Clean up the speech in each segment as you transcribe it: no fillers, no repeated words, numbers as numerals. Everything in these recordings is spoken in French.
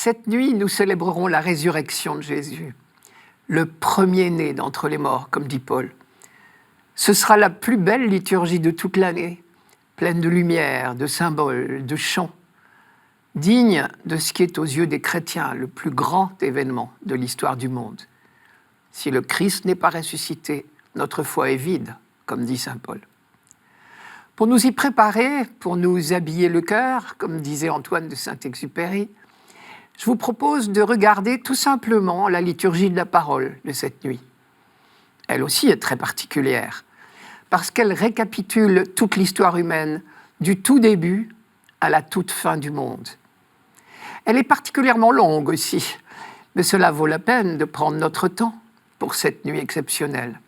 Cette nuit, nous célébrerons la résurrection de Jésus, le premier-né d'entre les morts, comme dit Paul. Ce sera la plus belle liturgie de toute l'année, pleine de lumière, de symboles, de chants, digne de ce qui est aux yeux des chrétiens le plus grand événement de l'histoire du monde. Si le Christ n'est pas ressuscité, notre foi est vide, comme dit saint Paul. Pour nous y préparer, pour nous habiller le cœur, comme disait Antoine de Saint-Exupéry, je vous propose de regarder tout simplement la liturgie de la parole de cette nuit. Elle aussi est très particulière, parce qu'elle récapitule toute l'histoire humaine, du tout début à la toute fin du monde. Elle est particulièrement longue aussi, mais cela vaut la peine de prendre notre temps pour cette nuit exceptionnelle.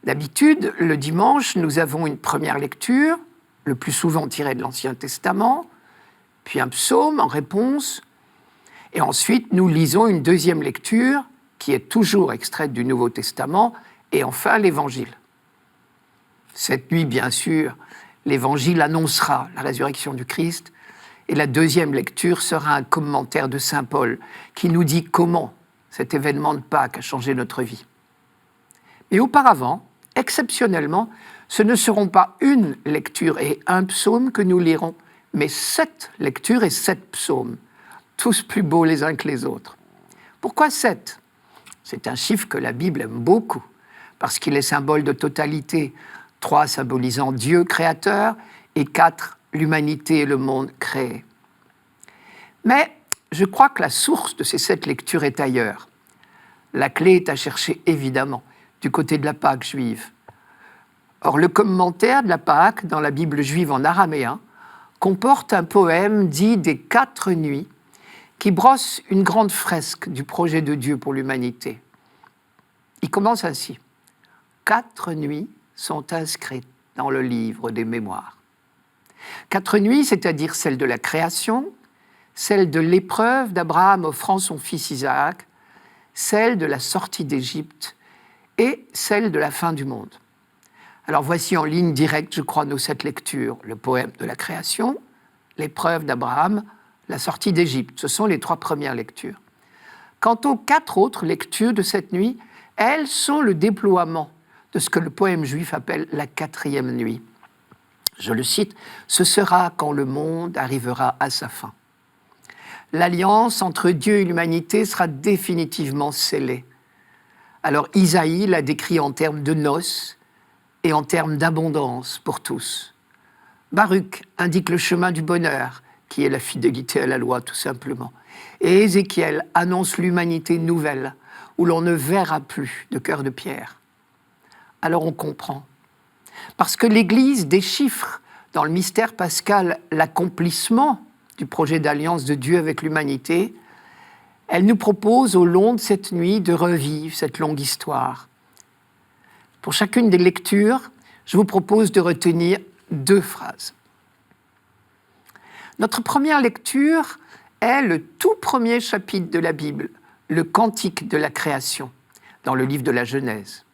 D'habitude, le dimanche, nous avons une première lecture, le plus souvent tirée de l'Ancien Testament, puis un psaume en réponse, et ensuite nous lisons une deuxième lecture qui est toujours extraite du Nouveau Testament, et enfin l'Évangile. Cette nuit, bien sûr, l'Évangile annoncera la résurrection du Christ, et la deuxième lecture sera un commentaire de saint Paul qui nous dit comment cet événement de Pâques a changé notre vie. Mais auparavant, exceptionnellement, ce ne seront pas une lecture et un psaume que nous lirons, mais 7 lectures et 7 psaumes, tous plus beaux les uns que les autres. Pourquoi 7 ? C'est un chiffre que la Bible aime beaucoup, parce qu'il est symbole de totalité, 3 symbolisant Dieu créateur et 4 l'humanité et le monde créé. Mais je crois que la source de ces 7 lectures est ailleurs. La clé est à chercher évidemment du côté de la Pâque juive. Or, le commentaire de la Pâque dans la Bible juive en araméen comporte un poème dit des 4 nuits qui brosse une grande fresque du projet de Dieu pour l'humanité. Il commence ainsi. 4 nuits sont inscrites dans le livre des mémoires. 4 nuits, c'est-à-dire celle de la création, celle de l'épreuve d'Abraham offrant son fils Isaac, celle de la sortie d'Égypte et celle de la fin du monde. Alors voici en ligne directe, je crois, nos 7 lectures. Le poème de la création, l'épreuve d'Abraham, la sortie d'Égypte. Ce sont les 3 premières lectures. Quant aux 4 autres lectures de cette nuit, elles sont le déploiement de ce que le poème juif appelle la 4e nuit. Je le cite, « Ce sera quand le monde arrivera à sa fin. L'alliance entre Dieu et l'humanité sera définitivement scellée. » Alors Isaïe l'a décrit en termes de noces et en termes d'abondance pour tous. Baruch indique le chemin du bonheur, qui est la fidélité à la loi tout simplement. Et Ézéchiel annonce l'humanité nouvelle, où l'on ne verra plus de cœur de pierre. Alors on comprend. Parce que l'Église déchiffre dans le mystère pascal l'accomplissement du projet d'alliance de Dieu avec l'humanité, elle nous propose au long de cette nuit de revivre cette longue histoire. Pour chacune des lectures, je vous propose de retenir 2 phrases. Notre première lecture est le tout premier chapitre de la Bible, le Cantique de la création, dans le livre de la Genèse.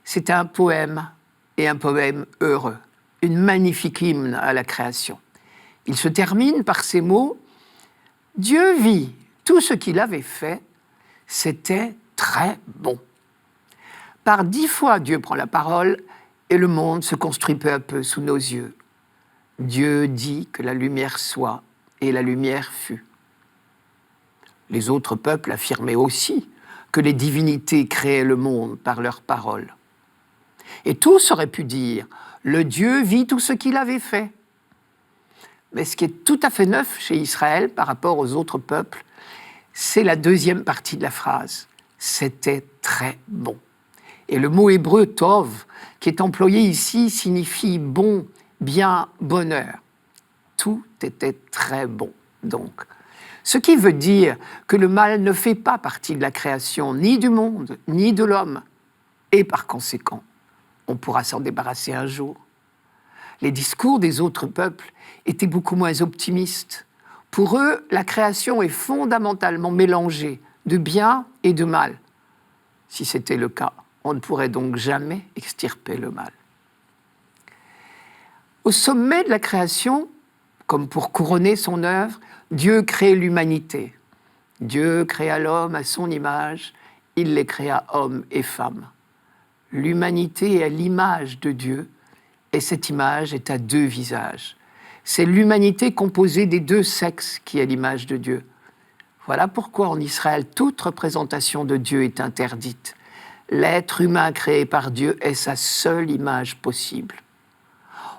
C'est un poème et un poème heureux, une magnifique hymne à la création. Il se termine par ces mots « Dieu vit tout ce qu'il avait fait, c'était très bon. » Par 10 fois, Dieu prend la parole et le monde se construit peu à peu sous nos yeux. Dieu dit que la lumière soit et la lumière fut. Les autres peuples affirmaient aussi que les divinités créaient le monde par leurs paroles. Et tous auraient pu dire « le Dieu vit tout ce qu'il avait fait ». Mais ce qui est tout à fait neuf chez Israël par rapport aux autres peuples, c'est la deuxième partie de la phrase. C'était très bon. Et le mot hébreu tov, qui est employé ici, signifie bon, bien, bonheur. Tout était très bon, donc. Ce qui veut dire que le mal ne fait pas partie de la création, ni du monde, ni de l'homme. Et par conséquent, on pourra s'en débarrasser un jour. Les discours des autres peuples étaient beaucoup moins optimistes. Pour eux, la création est fondamentalement mélangée de bien et de mal. Si c'était le cas, on ne pourrait donc jamais extirper le mal. Au sommet de la création, Comme pour couronner son œuvre, Dieu crée l'humanité. Dieu créa l'homme à son image, il les créa hommes et femmes. L'humanité est l'image de Dieu, et cette image est à deux visages. C'est l'humanité composée des deux sexes qui est l'image de Dieu. Voilà pourquoi en Israël, toute représentation de Dieu est interdite. L'être humain créé par Dieu est sa seule image possible.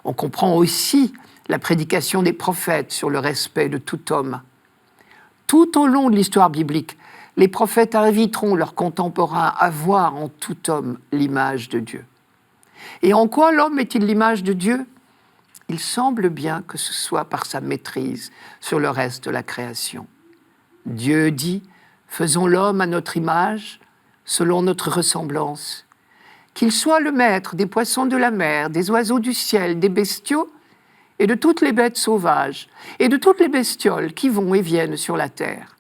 On comprend aussi la prédication des prophètes sur le respect de tout homme. Tout au long de l'histoire biblique, les prophètes inviteront leurs contemporains à voir en tout homme l'image de Dieu. Et en quoi l'homme est-il l'image de Dieu ? Il semble bien que ce soit par sa maîtrise sur le reste de la création. Dieu dit « Faisons l'homme à notre image, selon notre ressemblance. Qu'il soit le maître des poissons de la mer, des oiseaux du ciel, des bestiaux et de toutes les bêtes sauvages et de toutes les bestioles qui vont et viennent sur la terre. »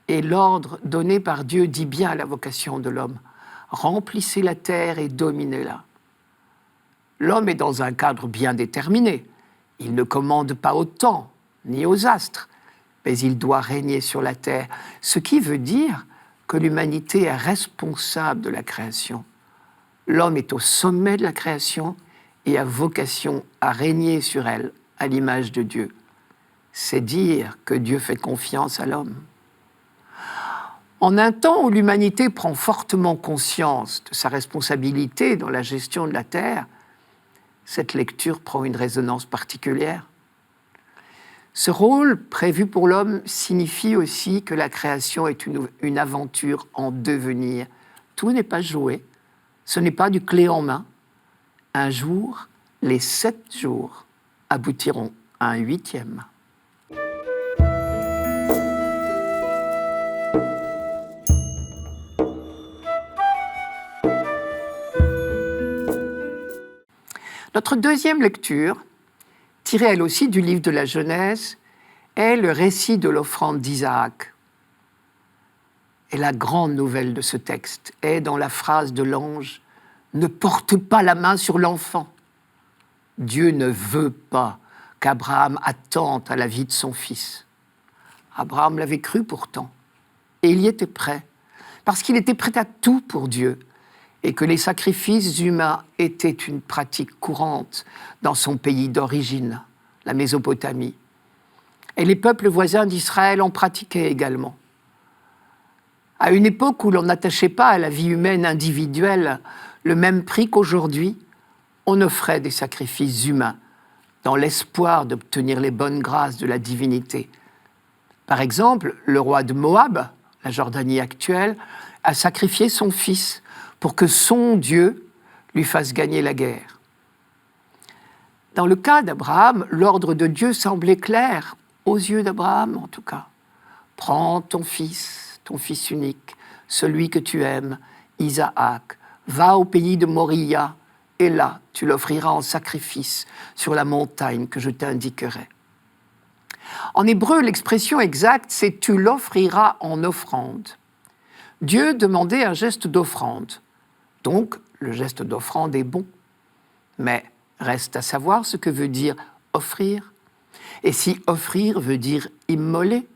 Et l'ordre donné par Dieu dit bien à la vocation de l'homme « Remplissez la terre et dominez-la. » L'homme est dans un cadre bien déterminé. Il ne commande pas au temps, ni aux astres, mais il doit régner sur la terre, ce qui veut dire que l'humanité est responsable de la création. L'homme est au sommet de la création et a vocation à régner sur elle, à l'image de Dieu. C'est dire que Dieu fait confiance à l'homme. En un temps où l'humanité prend fortement conscience de sa responsabilité dans la gestion de la terre, cette lecture prend une résonance particulière. Ce rôle prévu pour l'homme signifie aussi que la création est une aventure en devenir. Tout n'est pas joué, ce n'est pas du clé en main. Un jour, les 7 jours aboutiront à un 8e. Notre deuxième lecture, tirée elle aussi du livre de la Genèse, est le récit de l'offrande d'Isaac. Et la grande nouvelle de ce texte est dans la phrase de l'ange « Ne porte pas la main sur l'enfant ». Dieu ne veut pas qu'Abraham attente à la vie de son fils. Abraham l'avait cru pourtant, et il y était prêt, parce qu'il était prêt à tout pour Dieu, et que les sacrifices humains étaient une pratique courante dans son pays d'origine, la Mésopotamie. Et les peuples voisins d'Israël en pratiquaient également. À une époque où l'on n'attachait pas à la vie humaine individuelle le même prix qu'aujourd'hui, on offrait des sacrifices humains dans l'espoir d'obtenir les bonnes grâces de la divinité. Par exemple, le roi de Moab, la Jordanie actuelle, a sacrifié son fils pour que son Dieu lui fasse gagner la guerre. Dans le cas d'Abraham, l'ordre de Dieu semblait clair, aux yeux d'Abraham en tout cas. Prends ton fils unique, celui que tu aimes, Isaac, va au pays de Moria, et là tu l'offriras en sacrifice sur la montagne que je t'indiquerai. En hébreu, l'expression exacte, c'est « tu l'offriras en offrande ». Dieu demandait un geste d'offrande. Donc, le geste d'offrande est bon. Mais reste à savoir ce que veut dire offrir. Et si offrir veut dire immoler.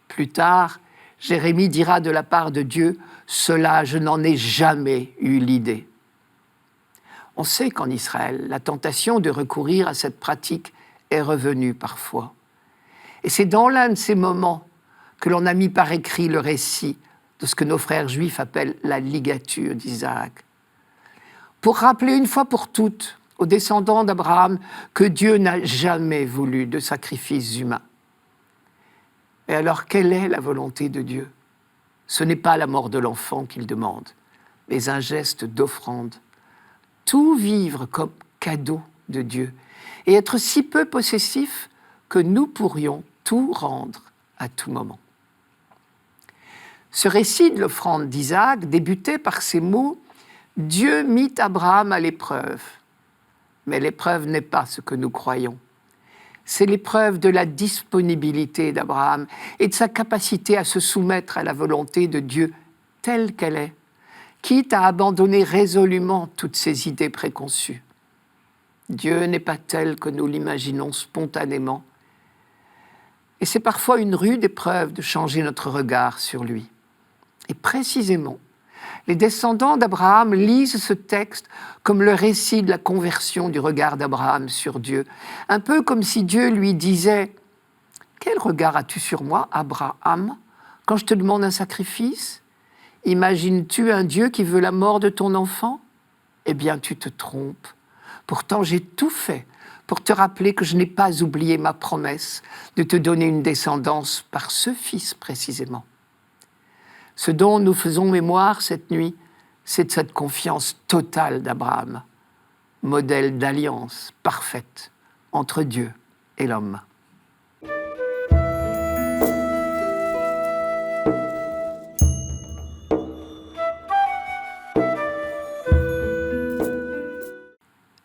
Plus tard, Jérémie dira de la part de Dieu « Cela, je n'en ai jamais eu l'idée ». On sait qu'en Israël, la tentation de recourir à cette pratique est revenue parfois. Et c'est dans l'un de ces moments que l'on a mis par écrit le récit de ce que nos frères juifs appellent la ligature d'Isaac. Pour rappeler une fois pour toutes aux descendants d'Abraham que Dieu n'a jamais voulu de sacrifices humains. Et alors, quelle est la volonté de Dieu ? Ce n'est pas la mort de l'enfant qu'il demande, mais un geste d'offrande. Tout vivre comme cadeau de Dieu et être si peu possessif que nous pourrions tout rendre à tout moment. Ce récit de l'offrande d'Isaac débutait par ces mots « Dieu mit Abraham à l'épreuve ». Mais l'épreuve n'est pas ce que nous croyons. C'est l'épreuve de la disponibilité d'Abraham et de sa capacité à se soumettre à la volonté de Dieu telle qu'elle est, quitte à abandonner résolument toutes ses idées préconçues. Dieu n'est pas tel que nous l'imaginons spontanément. Et c'est parfois une rude épreuve de changer notre regard sur lui. Et précisément, les descendants d'Abraham lisent ce texte comme le récit de la conversion du regard d'Abraham sur Dieu. Un peu comme si Dieu lui disait « Quel regard as-tu sur moi, Abraham, quand je te demande un sacrifice ? Imagines-tu un Dieu qui veut la mort de ton enfant ? Eh bien, tu te trompes. Pourtant, j'ai tout fait pour te rappeler que je n'ai pas oublié ma promesse de te donner une descendance par ce fils précisément. » Ce dont nous faisons mémoire cette nuit, c'est de cette confiance totale d'Abraham, modèle d'alliance parfaite entre Dieu et l'homme.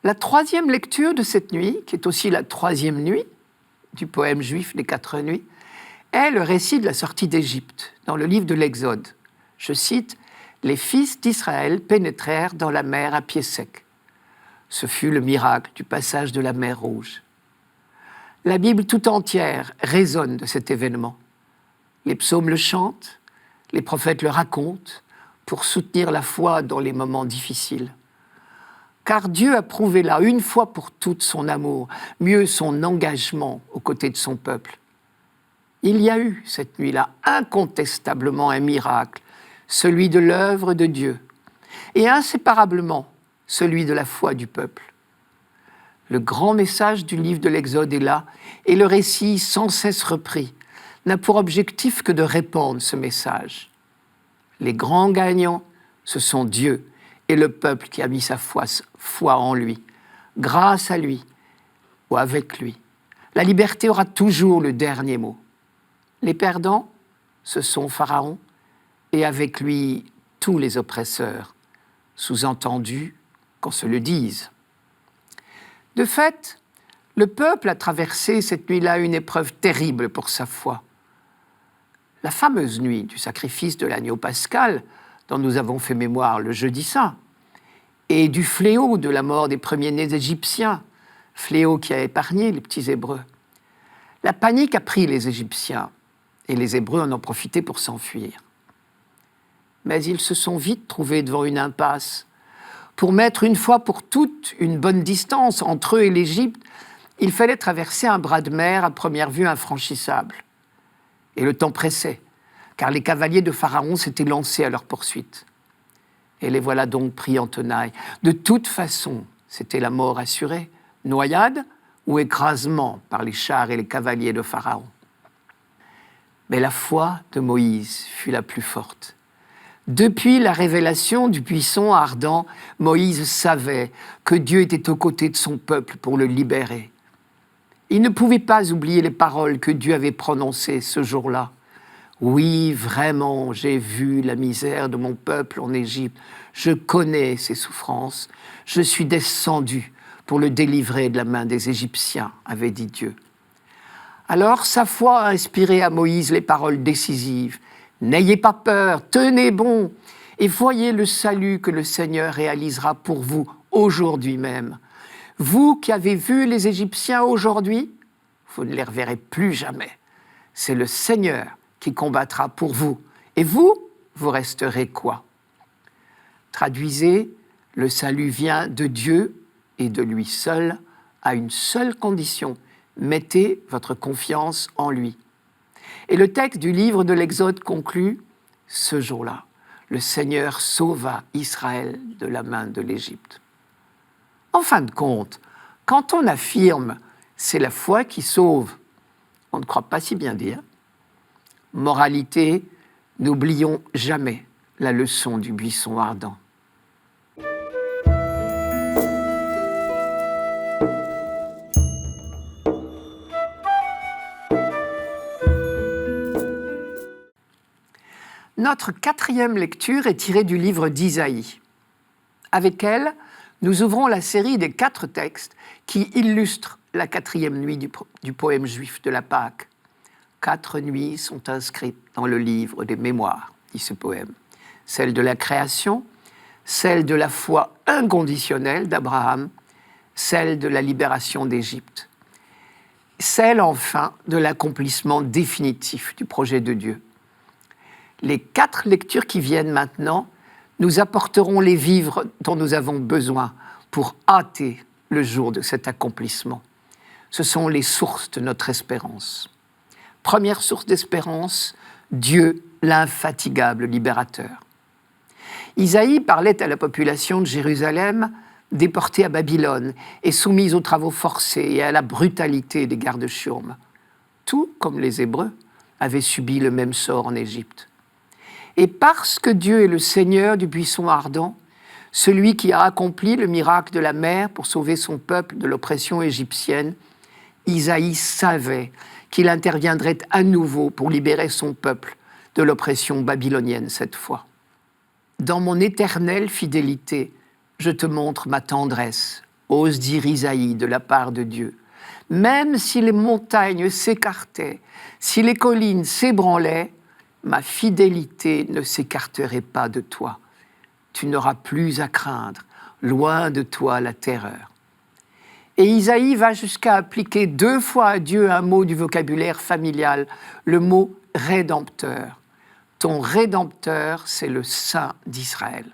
La troisième lecture de cette nuit, qui est aussi la troisième nuit du poème juif des 4 nuits, est le récit de la sortie d'Égypte, dans le livre de l'Exode. Je cite, « Les fils d'Israël pénétrèrent dans la mer à pied sec. Ce fut le miracle du passage de la mer Rouge. » La Bible tout entière résonne de cet événement. Les psaumes le chantent, les prophètes le racontent, pour soutenir la foi dans les moments difficiles. Car Dieu a prouvé là, une fois pour toutes, son amour, mieux son engagement aux côtés de son peuple. Il y a eu, cette nuit-là, incontestablement un miracle, celui de l'œuvre de Dieu, et inséparablement celui de la foi du peuple. Le grand message du livre de l'Exode est là, et le récit sans cesse repris n'a pour objectif que de répandre ce message. Les grands gagnants, ce sont Dieu et le peuple qui a mis sa foi en lui, grâce à lui ou avec lui. La liberté aura toujours le dernier mot. Les perdants, ce sont Pharaon et avec lui tous les oppresseurs, sous-entendu qu'on se le dise. De fait, le peuple a traversé cette nuit-là une épreuve terrible pour sa foi. La fameuse nuit du sacrifice de l'agneau pascal, dont nous avons fait mémoire le jeudi saint, et du fléau de la mort des premiers-nés égyptiens, fléau qui a épargné les petits Hébreux. La panique a pris les Égyptiens, et les Hébreux en ont profité pour s'enfuir. Mais ils se sont vite trouvés devant une impasse. Pour mettre une fois pour toutes une bonne distance entre eux et l'Égypte, il fallait traverser un bras de mer à première vue infranchissable. Et le temps pressait, car les cavaliers de Pharaon s'étaient lancés à leur poursuite. Et les voilà donc pris en tenaille. De toute façon, c'était la mort assurée, noyade ou écrasement par les chars et les cavaliers de Pharaon. Mais la foi de Moïse fut la plus forte. Depuis la révélation du buisson ardent, Moïse savait que Dieu était aux côtés de son peuple pour le libérer. Il ne pouvait pas oublier les paroles que Dieu avait prononcées ce jour-là. « Oui, vraiment, j'ai vu la misère de mon peuple en Égypte. Je connais ses souffrances. Je suis descendu pour le délivrer de la main des Égyptiens, » avait dit Dieu. Alors sa foi a inspiré à Moïse les paroles décisives. « N'ayez pas peur, tenez bon, et voyez le salut que le Seigneur réalisera pour vous aujourd'hui même. Vous qui avez vu les Égyptiens aujourd'hui, vous ne les reverrez plus jamais. C'est le Seigneur qui combattra pour vous. Et vous, vous resterez quoi ?» Traduisez, le salut vient de Dieu et de lui seul, à une seule condition. Mettez votre confiance en lui. Et le texte du livre de l'Exode conclut, ce jour-là, le Seigneur sauva Israël de la main de l'Égypte. En fin de compte, quand on affirme « c'est la foi qui sauve », on ne croit pas si bien dire. Moralité, n'oublions jamais la leçon du buisson ardent. Notre quatrième lecture est tirée du livre d'Isaïe. Avec elle, nous ouvrons la série des 4 textes qui illustrent la 4e nuit du poème juif de la Pâque. 4 nuits sont inscrites dans le livre des mémoires, dit ce poème. Celle de la création, celle de la foi inconditionnelle d'Abraham, celle de la libération d'Égypte, celle enfin de l'accomplissement définitif du projet de Dieu. Les 4 lectures qui viennent maintenant nous apporteront les vivres dont nous avons besoin pour hâter le jour de cet accomplissement. Ce sont les sources de notre espérance. Première source d'espérance, Dieu, l'infatigable libérateur. Isaïe parlait à la population de Jérusalem déportée à Babylone et soumise aux travaux forcés et à la brutalité des gardes-chiourmes. Tout comme les Hébreux avaient subi le même sort en Égypte. Et parce que Dieu est le Seigneur du buisson ardent, celui qui a accompli le miracle de la mer pour sauver son peuple de l'oppression égyptienne, Isaïe savait qu'il interviendrait à nouveau pour libérer son peuple de l'oppression babylonienne cette fois. Dans mon éternelle fidélité, je te montre ma tendresse, ose dire Isaïe de la part de Dieu. Même si les montagnes s'écartaient, si les collines s'ébranlaient, ma fidélité ne s'écarterait pas de toi. Tu n'auras plus à craindre, loin de toi la terreur. Et Isaïe va jusqu'à appliquer 2 fois à Dieu un mot du vocabulaire familial, le mot « rédempteur ». Ton rédempteur, c'est le Saint d'Israël.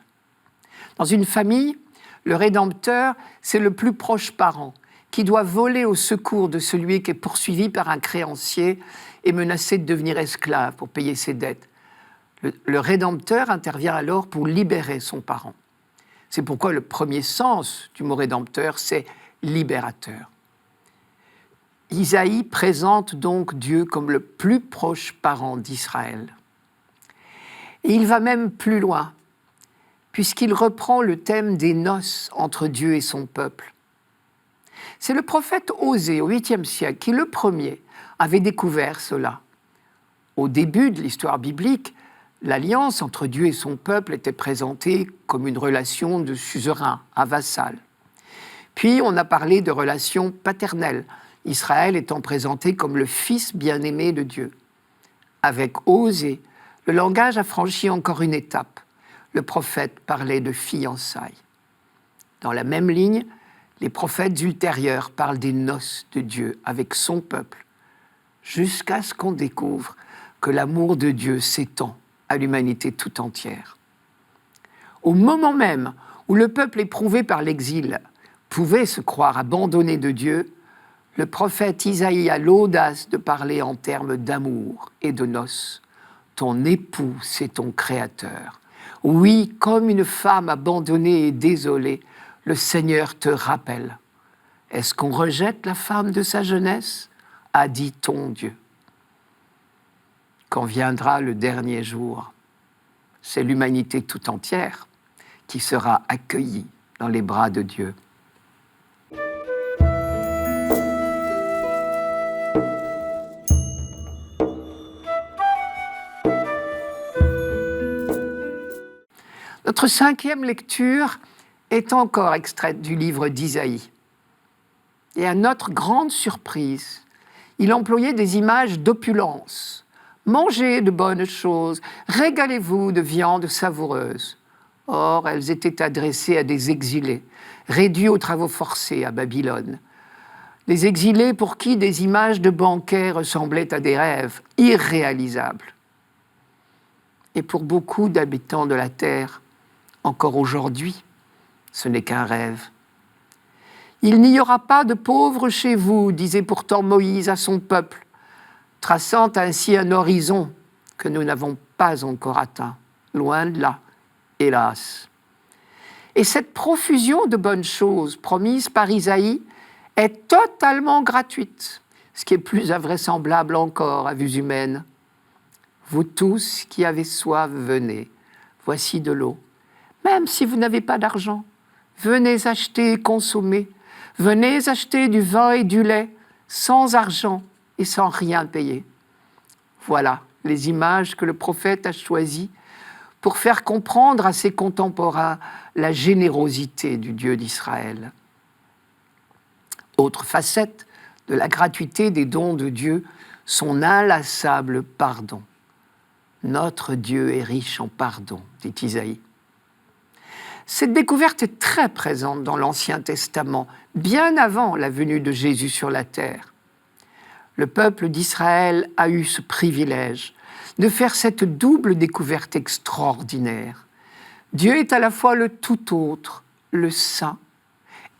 Dans une famille, le rédempteur, c'est le plus proche parent qui doit voler au secours de celui qui est poursuivi par un créancier et menacé de devenir esclave pour payer ses dettes. Le rédempteur intervient alors pour libérer son parent. C'est pourquoi le premier sens du mot rédempteur, c'est libérateur. Isaïe présente donc Dieu comme le plus proche parent d'Israël. Et il va même plus loin, puisqu'il reprend le thème des noces entre Dieu et son peuple. C'est le prophète Osée, au 8e siècle, qui, le premier, avait découvert cela. Au début de l'histoire biblique, l'alliance entre Dieu et son peuple était présentée comme une relation de suzerain à vassal. Puis on a parlé de relation paternelle, Israël étant présenté comme le fils bien-aimé de Dieu. Avec Osée, le langage a franchi encore une étape. Le prophète parlait de fiançailles. Dans la même ligne, les prophètes ultérieurs parlent des noces de Dieu avec son peuple, jusqu'à ce qu'on découvre que l'amour de Dieu s'étend à l'humanité tout entière. Au moment même où le peuple éprouvé par l'exil pouvait se croire abandonné de Dieu, le prophète Isaïe a l'audace de parler en termes d'amour et de noces. Ton époux, c'est ton créateur. Oui, comme une femme abandonnée et désolée, le Seigneur te rappelle. Est-ce qu'on rejette la femme de sa jeunesse ? A dit ton Dieu. Quand viendra le dernier jour, c'est l'humanité tout entière qui sera accueillie dans les bras de Dieu. Notre 5e lecture est encore extraite du livre d'Isaïe. Et à notre grande surprise, il employait des images d'opulence. Mangez de bonnes choses, régalez-vous de viande savoureuse. Or, elles étaient adressées à des exilés, réduits aux travaux forcés à Babylone. Des exilés pour qui des images de banquets ressemblaient à des rêves irréalisables. Et pour beaucoup d'habitants de la terre, encore aujourd'hui, ce n'est qu'un rêve. Il n'y aura pas de pauvres chez vous, disait pourtant Moïse à son peuple, traçant ainsi un horizon que nous n'avons pas encore atteint, loin de là, hélas. Et cette profusion de bonnes choses promise par Isaïe est totalement gratuite, ce qui est plus invraisemblable encore à vue humaine. Vous tous qui avez soif, venez, voici de l'eau. Même si vous n'avez pas d'argent, venez acheter et consommer. Venez acheter du vin et du lait sans argent et sans rien payer. Voilà les images que le prophète a choisies pour faire comprendre à ses contemporains la générosité du Dieu d'Israël. Autre facette de la gratuité des dons de Dieu, son inlassable pardon. Notre Dieu est riche en pardon, dit Isaïe. Cette découverte est très présente dans l'Ancien Testament, bien avant la venue de Jésus sur la terre. Le peuple d'Israël a eu ce privilège de faire cette double découverte extraordinaire. Dieu est à la fois le tout autre, le saint,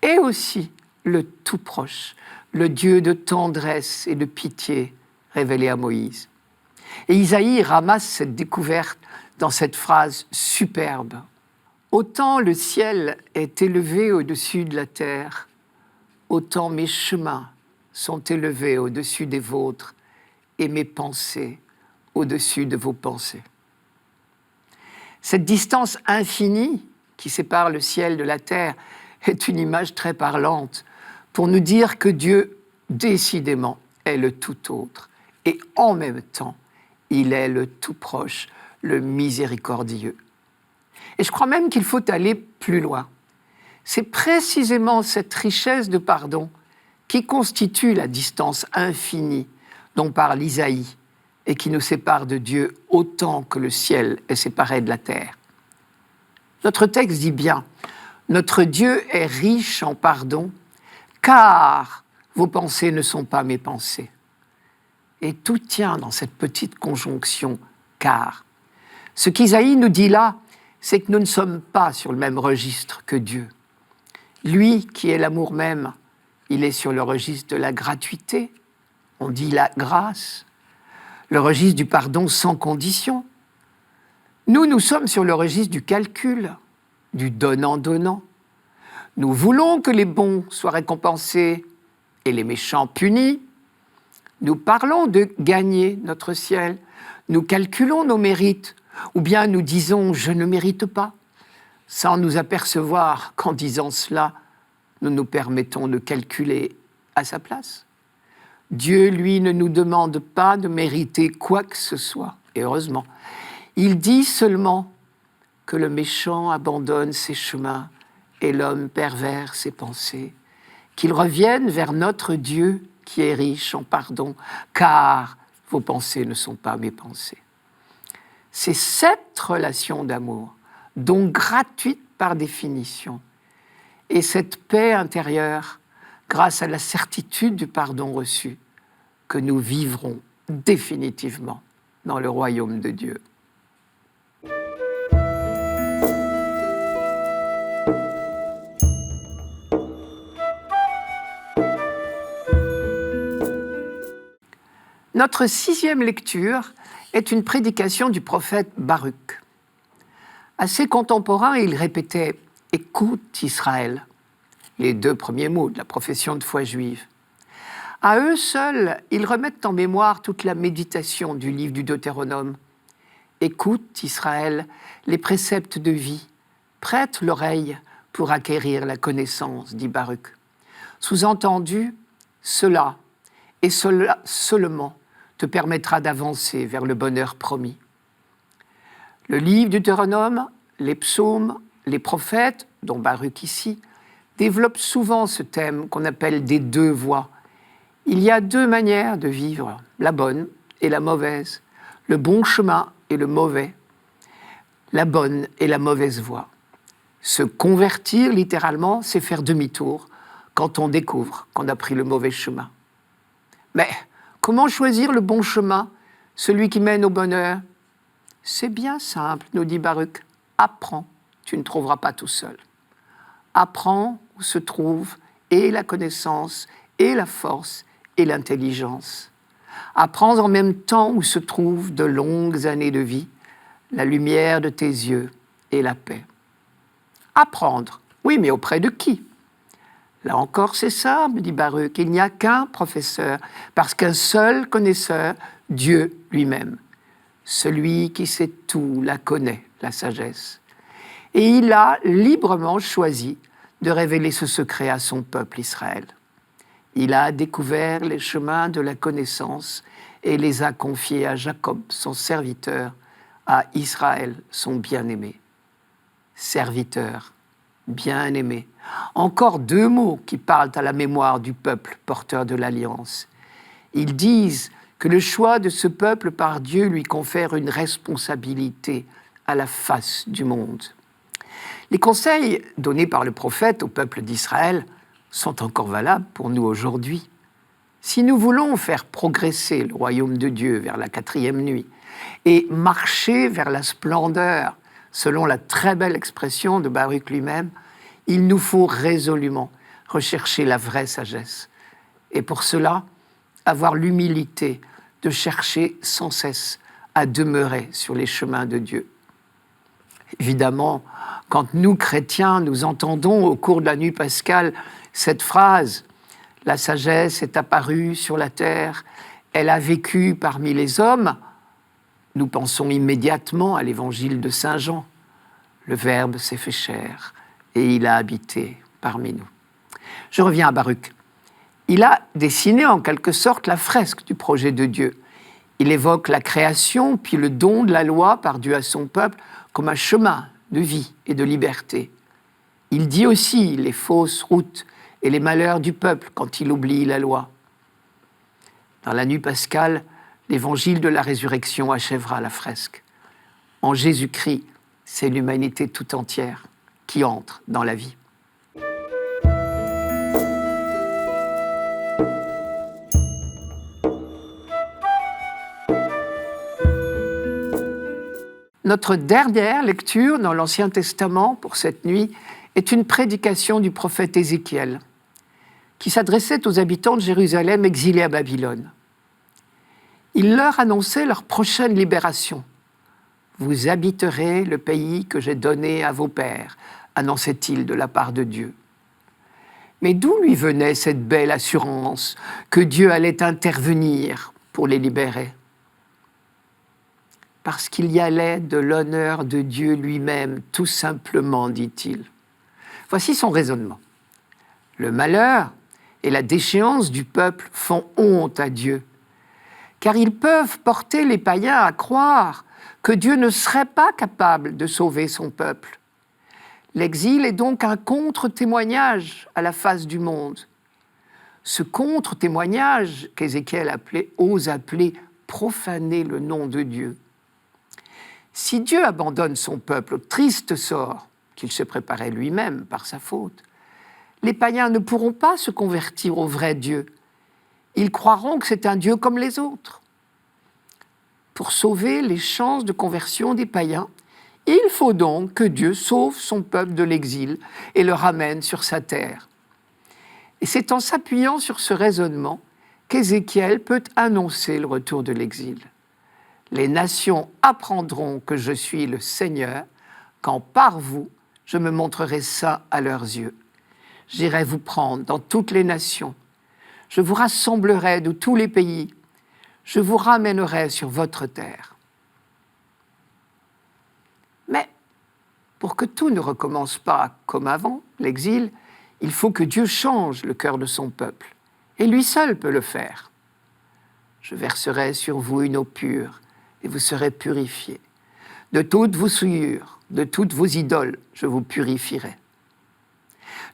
et aussi le tout proche, le Dieu de tendresse et de pitié révélé à Moïse. Et Isaïe ramasse cette découverte dans cette phrase superbe. « Autant le ciel est élevé au-dessus de la terre, autant mes chemins sont élevés au-dessus des vôtres et mes pensées au-dessus de vos pensées. » Cette distance infinie qui sépare le ciel de la terre est une image très parlante pour nous dire que Dieu, décidément, est le tout autre. Et en même temps, il est le tout proche, le miséricordieux. Et je crois même qu'il faut aller plus loin. C'est précisément cette richesse de pardon qui constitue la distance infinie dont parle Isaïe et qui nous sépare de Dieu autant que le ciel est séparé de la terre. Notre texte dit bien « Notre Dieu est riche en pardon, car vos pensées ne sont pas mes pensées. » Et tout tient dans cette petite conjonction « car ». Ce qu'Isaïe nous dit là, c'est que nous ne sommes pas sur le même registre que Dieu. Lui, qui est l'amour même, il est sur le registre de la gratuité, on dit la grâce, le registre du pardon sans condition. Nous sommes sur le registre du calcul, du donnant-donnant. Nous voulons que les bons soient récompensés et les méchants punis. Nous parlons de gagner notre ciel. Nous calculons nos mérites, ou bien nous disons « je ne mérite pas », sans nous apercevoir qu'en disant cela, nous nous permettons de calculer à sa place. Dieu, lui, ne nous demande pas de mériter quoi que ce soit, et heureusement. Il dit seulement que le méchant abandonne ses chemins et l'homme pervers ses pensées, qu'il revienne vers notre Dieu qui est riche en pardon, car vos pensées ne sont pas mes pensées. C'est cette relation d'amour, donc gratuite par définition, et cette paix intérieure, grâce à la certitude du pardon reçu, que nous vivrons définitivement dans le royaume de Dieu. Notre 6e lecture est une prédication du prophète Baruch. À ses contemporains, il répétait « Écoute Israël », les 2 premiers mots de la profession de foi juive. À eux seuls, ils remettent en mémoire toute la méditation du livre du Deutéronome. « Écoute Israël, les préceptes de vie, prête l'oreille pour acquérir la connaissance », dit Baruch. Sous-entendu, cela, et cela seulement, te permettra d'avancer vers le bonheur promis. Le livre du Deutéronome, les psaumes, les prophètes, dont Baruch ici, développent souvent ce thème qu'on appelle des 2 voies. Il y a 2 manières de vivre, la bonne et la mauvaise, le bon chemin et le mauvais, la bonne et la mauvaise voie. Se convertir, littéralement, c'est faire demi-tour quand on découvre qu'on a pris le mauvais chemin. Mais comment choisir le bon chemin, celui qui mène au bonheur ? C'est bien simple, nous dit Baruch. Apprends, tu ne trouveras pas tout seul. Apprends où se trouve et la connaissance, et la force, et l'intelligence. Apprends en même temps où se trouvent de longues années de vie, la lumière de tes yeux et la paix. Apprendre, oui, mais auprès de qui ? Là encore, c'est ça, me dit Baruch, il n'y a qu'un professeur, parce qu'un seul connaisseur, Dieu lui-même. Celui qui sait tout la connaît, la sagesse. Et il a librement choisi de révéler ce secret à son peuple Israël. Il a découvert les chemins de la connaissance et les a confiés à Jacob, son serviteur, à Israël, son bien-aimé. Serviteur, bien-aimé. Encore 2 mots qui parlent à la mémoire du peuple porteur de l'Alliance. Ils disent que le choix de ce peuple par Dieu lui confère une responsabilité à la face du monde. Les conseils donnés par le prophète au peuple d'Israël sont encore valables pour nous aujourd'hui. Si nous voulons faire progresser le royaume de Dieu vers la 4e nuit et marcher vers la splendeur, selon la très belle expression de Baruch lui-même, il nous faut résolument rechercher la vraie sagesse. Et pour cela, avoir l'humilité de chercher sans cesse à demeurer sur les chemins de Dieu. Évidemment, quand nous, chrétiens, nous entendons au cours de la nuit pascale cette phrase « La sagesse est apparue sur la terre, elle a vécu parmi les hommes », nous pensons immédiatement à l'évangile de Saint Jean. Le Verbe s'est fait chair et il a habité parmi nous. Je reviens à Baruch. Il a dessiné en quelque sorte la fresque du projet de Dieu. Il évoque la création, puis le don de la loi par Dieu à son peuple comme un chemin de vie et de liberté. Il dit aussi les fausses routes et les malheurs du peuple quand il oublie la loi. Dans la nuit pascale, l'évangile de la résurrection achèvera la fresque. En Jésus-Christ, c'est l'humanité tout entière qui entre dans la vie. Notre dernière lecture dans l'Ancien Testament pour cette nuit est une prédication du prophète Ézéchiel qui s'adressait aux habitants de Jérusalem exilés à Babylone. Il leur annonçait leur prochaine libération. « Vous habiterez le pays que j'ai donné à vos pères », annonçait-il de la part de Dieu. Mais d'où lui venait cette belle assurance que Dieu allait intervenir pour les libérer ? Parce qu'il y allait de l'honneur de Dieu lui-même, tout simplement, dit-il. Voici son raisonnement. Le malheur et la déchéance du peuple font honte à Dieu, car ils peuvent porter les païens à croire que Dieu ne serait pas capable de sauver son peuple. L'exil est donc un contre-témoignage à la face du monde. Ce contre-témoignage qu'Ézéchiel ose appeler « profaner le nom de Dieu ». Si Dieu abandonne son peuple au triste sort qu'il se préparait lui-même par sa faute, les païens ne pourront pas se convertir au vrai Dieu. Ils croiront que c'est un Dieu comme les autres. Pour sauver les chances de conversion des païens, il faut donc que Dieu sauve son peuple de l'exil et le ramène sur sa terre. Et c'est en s'appuyant sur ce raisonnement qu'Ézéchiel peut annoncer le retour de l'exil. Les nations apprendront que je suis le Seigneur, quand par vous, je me montrerai saint à leurs yeux. J'irai vous prendre dans toutes les nations. Je vous rassemblerai de tous les pays. Je vous ramènerai sur votre terre. Mais pour que tout ne recommence pas comme avant, l'exil, il faut que Dieu change le cœur de son peuple. Et lui seul peut le faire. Je verserai sur vous une eau pure, et vous serez purifiés. De toutes vos souillures, de toutes vos idoles, je vous purifierai.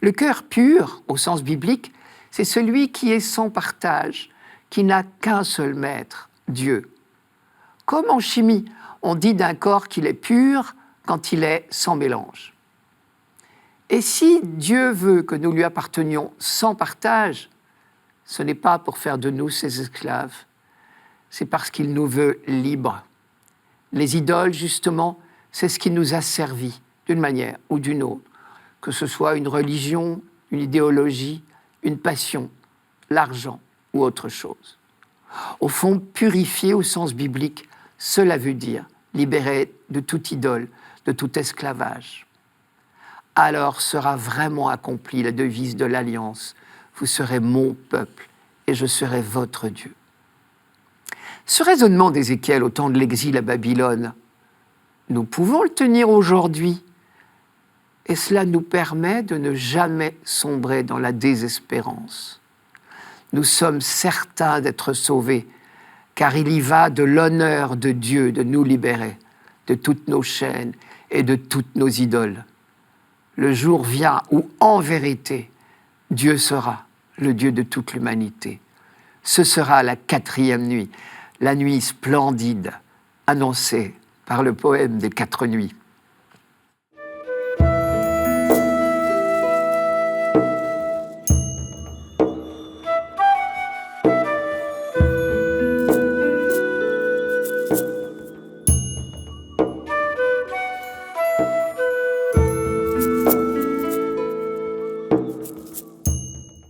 Le cœur pur, au sens biblique, c'est celui qui est sans partage, qui n'a qu'un seul maître, Dieu. Comme en chimie, on dit d'un corps qu'il est pur quand il est sans mélange. Et si Dieu veut que nous lui appartenions sans partage, ce n'est pas pour faire de nous ses esclaves, c'est parce qu'il nous veut libres. Les idoles, justement, c'est ce qui nous a servi d'une manière ou d'une autre, que ce soit une religion, une idéologie, une passion, l'argent ou autre chose. Au fond, purifier au sens biblique, cela veut dire libérer de toute idole, de tout esclavage. Alors sera vraiment accomplie la devise de l'Alliance. Vous serez mon peuple et je serai votre Dieu. Ce raisonnement d'Ézéchiel au temps de l'exil à Babylone, nous pouvons le tenir aujourd'hui. Et cela nous permet de ne jamais sombrer dans la désespérance. Nous sommes certains d'être sauvés, car il y va de l'honneur de Dieu de nous libérer de toutes nos chaînes et de toutes nos idoles. Le jour vient où, en vérité, Dieu sera le Dieu de toute l'humanité. Ce sera la 4e nuit, la nuit splendide, annoncée par le poème des 4 nuits.